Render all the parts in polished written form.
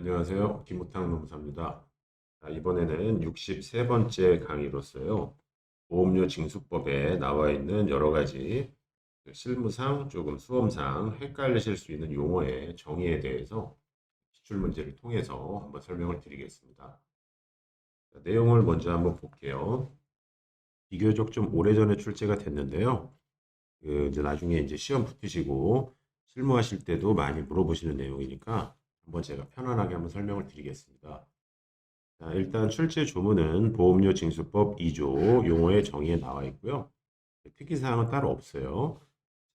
안녕하세요. 김우탕 노무사입니다. 이번에는 63번째 강의로서요. 보험료 징수법에 나와 있는 여러 가지 실무상 조금 수험상 헷갈리실 수 있는 용어의 정의에 대해서 기출문제를 통해서 한번 설명을 드리겠습니다. 내용을 먼저 한번 볼게요. 비교적 좀 오래전에 출제가 됐는데요. 이제 나중에 이제 시험 붙으시고 실무하실 때도 많이 물어보시는 내용이니까 한번 제가 편안하게 한번 설명을 드리겠습니다. 자, 일단 출제 조문은 보험료 징수법 2조 용어의 정의에 나와 있고요. 특이사항은 따로 없어요.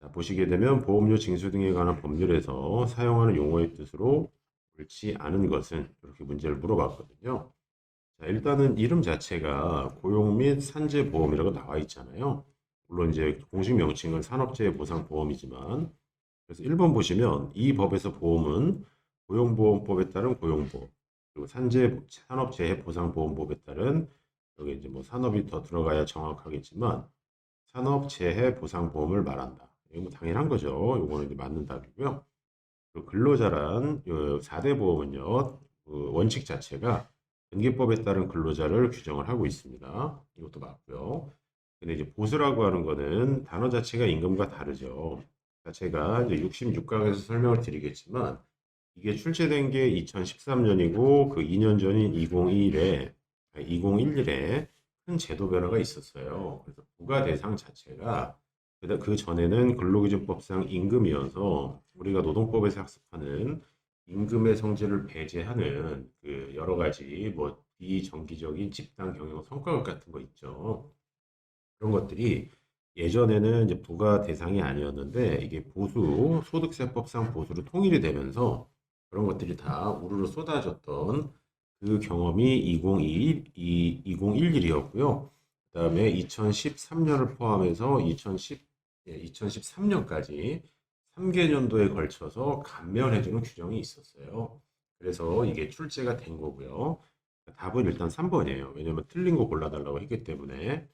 자, 보시게 되면 보험료 징수 등에 관한 법률에서 사용하는 용어의 뜻으로 옳지 않은 것은 이렇게 문제를 물어봤거든요. 자, 일단은 이름 자체가 고용 및 산재보험이라고 나와 있잖아요. 물론 이제 공식 명칭은 산업재해보상보험이지만 그래서 1번 보시면 이 법에서 보험은 고용보험법에 따른 고용보험 그리고 산업재해보상보험법에 따른 여기 이제 뭐 산업이 더 들어가야 정확하겠지만 산업재해보상보험을 말한다. 이거 뭐 당연한 거죠. 이거는 이제 맞는 답이고요. 그리고 근로자란 4대 보험은요. 그 원칙 자체가 등기법에 따른 근로자를 규정을 하고 있습니다. 이것도 맞고요. 근데 이제 보수라고 하는 거는 단어 자체가 임금과 다르죠. 제가 이제 66강에서 설명을 드리겠지만 이게 출제된 게 2013년이고 그 2년 전인 2011에 큰 제도 변화가 있었어요. 그래서 부가 대상 자체가 그 전에는 근로기준법상 임금이어서 우리가 노동법에서 학습하는 임금의 성질을 배제하는 그 여러 가지 뭐 비정기적인 집단 경영 성과급 같은 거 있죠. 그런 것들이 예전에는 이제 부가 대상이 아니었는데 이게 보수 소득세법상 보수로 통일이 되면서 그런 것들이 다 우르르 쏟아졌던 그 경험이 2011이었고요. 그다음에 2013년을 포함해서 2013년까지 3개년도에 걸쳐서 감면해주는 규정이 있었어요. 그래서 이게 출제가 된 거고요. 답은 일단 3번이에요. 왜냐면 틀린 거 골라달라고 했기 때문에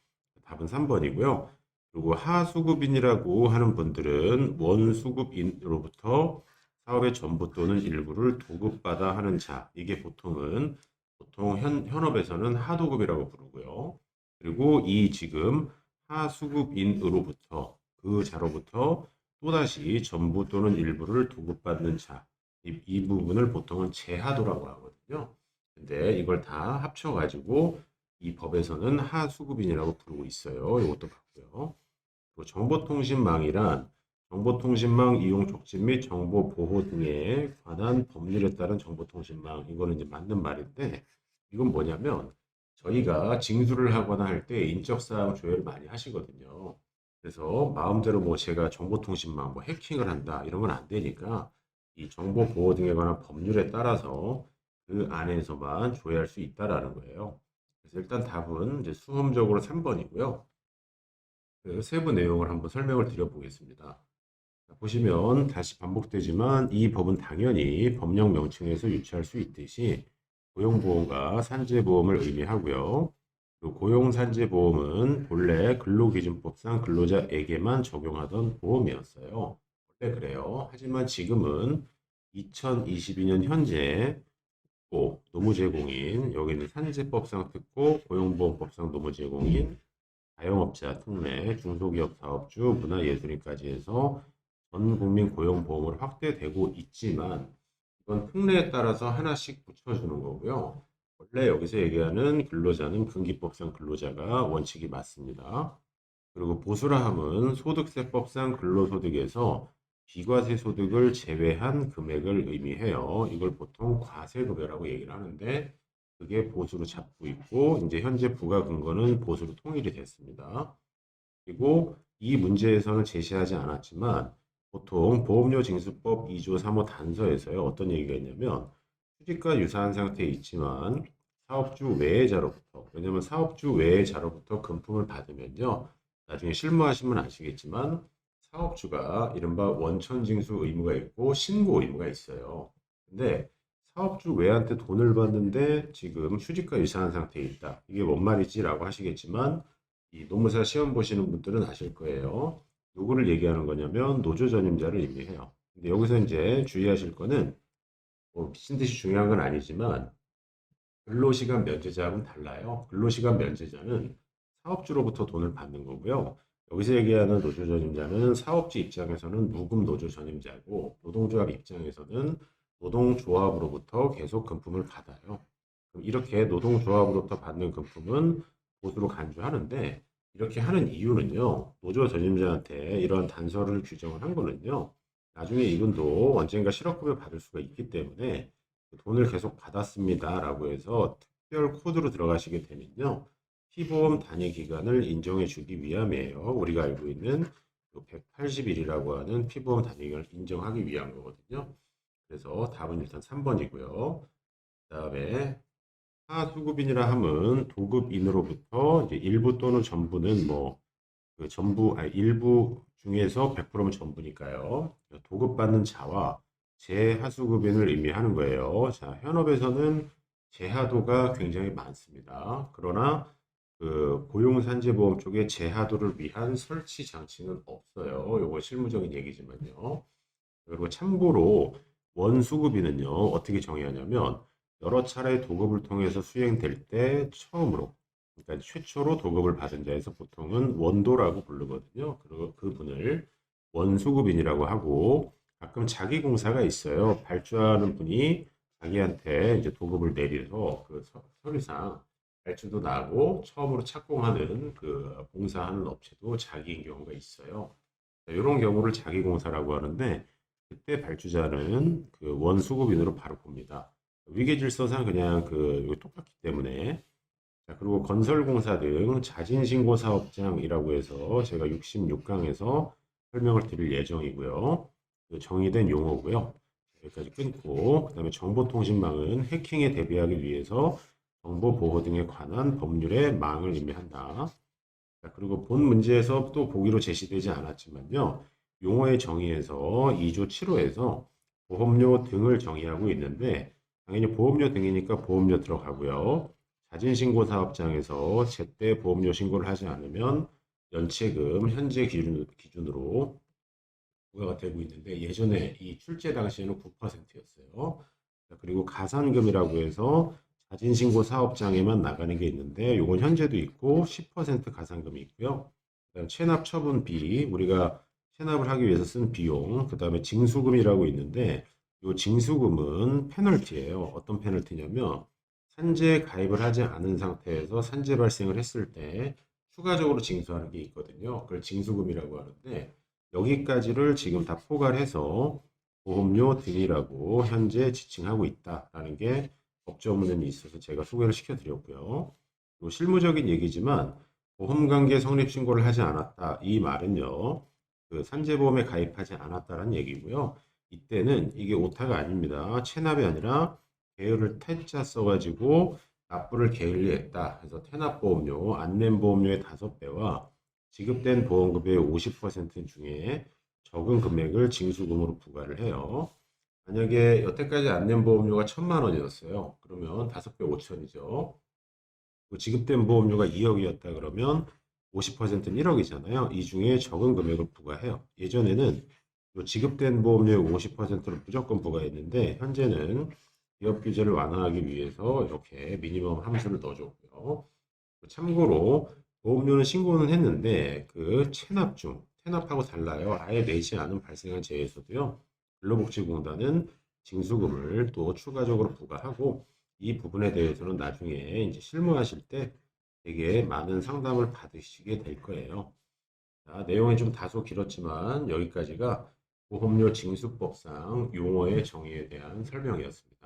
답은 3번이고요. 그리고 하수급인이라고 하는 분들은 원수급인으로부터 사업의 전부 또는 일부를 도급받아 하는 자. 이게 보통 현업에서는 하도급이라고 부르고요. 그리고 이 지금 하수급인으로부터 그 자로부터 또다시 전부 또는 일부를 도급받는 자. 이 부분을 보통은 제하도라고 하거든요. 근데 이걸 다 합쳐가지고 이 법에서는 하수급인이라고 부르고 있어요. 이것도 봤고요. 그리고 정보통신망이란 정보통신망 이용 촉진 및 정보 보호 등에 관한 법률에 따른 정보통신망. 이거는 이제 맞는 말인데 이건 뭐냐면 저희가 징수를 하거나 할 때 인적사항 조회를 많이 하시거든요. 그래서 마음대로 뭐 제가 정보통신망 뭐 해킹을 한다 이런 건 안 되니까 이 정보 보호 등에 관한 법률에 따라서 그 안에서만 조회할 수 있다라는 거예요. 그래서 일단 답은 이제 수험적으로 3번이고요. 그 세부 내용을 한번 설명을 드려보겠습니다. 자, 보시면 다시 반복되지만 이 법은 당연히 법령 명칭에서 유추할 수 있듯이 고용보험과 산재보험을 의미하고요. 그 고용산재보험은 본래 근로기준법상 근로자에게만 적용하던 보험이었어요. 원래 그래요. 하지만 지금은 2022년 현재 노무제공인 여기는 산재법상 특고 고용보험법상 노무제공인 자영업자, 특례, 중소기업 사업주, 문화예술인까지 해서 전 국민 고용보험을 확대되고 있지만 이건 특례에 따라서 하나씩 붙여주는 거고요. 원래 여기서 얘기하는 근로자는 근기법상 근로자가 원칙이 맞습니다. 그리고 보수라 함은 소득세법상 근로소득에서 비과세 소득을 제외한 금액을 의미해요. 이걸 보통 과세급여라고 얘기를 하는데 그게 보수로 잡고 있고 이제 현재 부과 근거는 보수로 통일이 됐습니다. 그리고 이 문제에서는 제시하지 않았지만 보통 보험료 징수법 2조 3호 단서에서요. 어떤 얘기가 있냐면 수직과 유사한 상태에 있지만 사업주 외자로부터 왜냐면 사업주 외자로부터 금품을 받으면요. 나중에 실무하시면 아시겠지만 사업주가 이른바 원천징수 의무가 있고 신고 의무가 있어요. 근데 사업주 외한테 돈을 받는데 지금 휴직과 유사한 상태에 있다. 이게 뭔 말이지라고 하시겠지만 이 노무사 시험 보시는 분들은 아실 거예요. 누구를 얘기하는 거냐면 노조 전임자를 의미해요. 근데 여기서 이제 주의하실 거는 뭐 미친 듯이 중요한 건 아니지만 근로시간 면제자하고는 달라요. 근로시간 면제자는 사업주로부터 돈을 받는 거고요. 여기서 얘기하는 노조전임자는 사업주 입장에서는 무급 노조전임자고 노동조합 입장에서는 노동조합으로부터 계속 금품을 받아요. 그럼 이렇게 노동조합으로부터 받는 금품은 보수로 간주하는데 이렇게 하는 이유는요. 노조전임자한테 이런 단서를 규정을 한 거는요. 나중에 이분도 언젠가 실업급여 받을 수가 있기 때문에 돈을 계속 받았습니다라고 해서 특별 코드로 들어가시게 되면요. 피보험 단위 기간을 인정해 주기 위함이에요. 우리가 알고 있는 180일이라고 하는 피보험 단위 기간을 인정하기 위한 거거든요. 그래서 답은 일단 3번이고요. 그다음에 하수급인이라 함은 도급인으로부터 이제 일부 또는 전부는 뭐 그 전부 아니 일부 중에서 100%면 전부니까요. 도급받는 자와 재하수급인을 의미하는 거예요. 자, 현업에서는 재하도가 굉장히 많습니다. 그러나 그 고용산재보험 쪽에 재하도를 위한 설치 장치는 없어요. 이거 실무적인 얘기지만요. 그리고 참고로 원수급인은요, 어떻게 정의하냐면 여러 차례 도급을 통해서 수행될 때 처음으로, 그러니까 최초로 도급을 받은 자에서 보통은 원도라고 부르거든요. 그리고 그분을 원수급인이라고 하고 가끔 자기 공사가 있어요. 발주하는 분이 자기한테 이제 도급을 내려서 그 서류상 발주도 나고 처음으로 착공하는 그 공사하는 업체도 자기인 경우가 있어요. 이런 경우를 자기공사라고 하는데 그때 발주자는 그 원수급인으로 바로 봅니다. 위계질서상 그냥 그 똑같기 때문에. 자, 그리고 건설공사 등 자진신고 사업장이라고 해서 제가 66강에서 설명을 드릴 예정이고요. 그 정의된 용어고요. 여기까지 끊고 그다음에 정보통신망은 해킹에 대비하기 위해서 정보보호 등에 관한 법률의 망을 의미한다. 자, 그리고 본 문제에서 또 보기로 제시되지 않았지만요. 용어의 정의에서 2조 7호에서 보험료 등을 정의하고 있는데 당연히 보험료 등이니까 보험료 들어가고요. 자진신고 사업장에서 제때 보험료 신고를 하지 않으면 연체금 현재 기준으로 부과가 되고 있는데 예전에 이 출제 당시에는 9%였어요. 그리고 가산금이라고 해서 자진신고 사업장에만 나가는 게 있는데 이건 현재도 있고 10% 가산금이 있고요. 그다음 체납 처분비 우리가 체납을 하기 위해서 쓴 비용 그다음에 징수금이라고 있는데 이 징수금은 페널티예요. 어떤 페널티냐면 산재 가입을 하지 않은 상태에서 산재 발생을 했을 때 추가적으로 징수하는 게 있거든요. 그걸 징수금이라고 하는데 여기까지를 지금 다 포괄해서 보험료 등이라고 현재 지칭하고 있다라는 게 법조문에 있어서 제가 소개를 시켜드렸고요. 또 실무적인 얘기지만 보험관계 성립신고를 하지 않았다. 이 말은요. 그 산재보험에 가입하지 않았다는 얘기고요. 이때는 이게 오타가 아닙니다. 체납이 아니라 계열을 태자 써가지고 납부를 게을리했다. 그래서 태납보험료, 안내보험료의 5배와 지급된 보험급여의 50% 중에 적은 금액을 징수금으로 부과를 해요. 만약에 여태까지 안 낸 보험료가 1,000만 원이었어요. 그러면 5배 5천이죠. 지급된 보험료가 2억이었다 그러면 50%는 1억이잖아요. 이 중에 적은 금액을 부과해요. 예전에는 지급된 보험료의 50%를 무조건 부과했는데 현재는 기업 규제를 완화하기 위해서 이렇게 미니멈 함수를 넣어줬고요. 참고로 보험료는 신고는 했는데 그 체납 중 체납하고 달라요. 아예 내지 않은 발생한 재해에서도요. 근로복지공단은 징수금을 또 추가적으로 부과하고 이 부분에 대해서는 나중에 이제 실무하실 때 되게 많은 상담을 받으시게 될 거예요. 자, 내용이 좀 다소 길었지만 여기까지가 보험료 징수법상 용어의 정의에 대한 설명이었습니다.